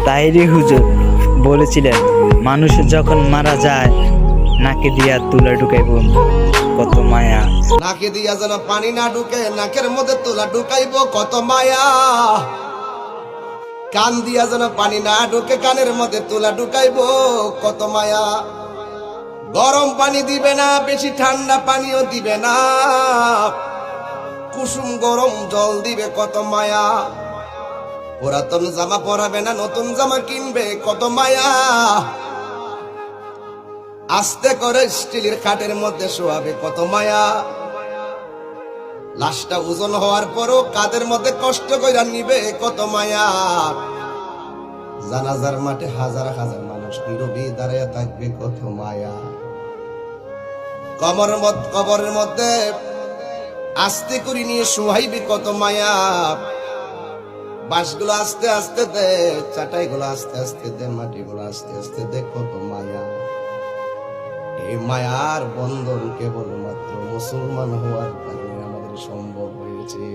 তাহিরি হুজুর বলেছিলেন, মানুষ যখন মারা যায় নাকে দিয়া তুলা ঢুকাইব কত মায়া। নাকে দিয়া যেন পানি না ঢুকে, নাকের মধ্যে তুলা ঢুকাইব কত মায়া। কান দিয়া যেন পানি না ঢুকে, কানের মধ্যে তুলা ঢুকাইব কত মায়া। গরম পানি দিবে না, বেশি ঠান্ডা পানিও দিবে না, কুসুম গরম জল দিবে কত মায়া। পুরাতন জামা পরাবে না, নতুন জামা কিনবে কত মায়া। আস্তে করে স্টিলের খাটের মধ্যে শোয়াবে কত মায়া। লাশটা ওজন হওয়ার পরও কাদের মধ্যে কষ্ট কইরা নিবে কত মায়া। জানাজার মাঠে হাজার হাজার মানুষ নীরবে দাঁড়ায় থাকবে কত মায়া। কবরের মধ্যে আস্তে করে নিয়ে শোয়াইবে কত মায়া। বাঁশগুলো আস্তে আস্তে দে, চাটাইগুলো আস্তে আস্তে দে, মাটিগুলো আস্তে আস্তে দে কত মায়া। এই মায়ার বন্ধন কেবলমাত্র মুসলমান হওয়ার কারণে আমাদের সম্ভব হয়েছে।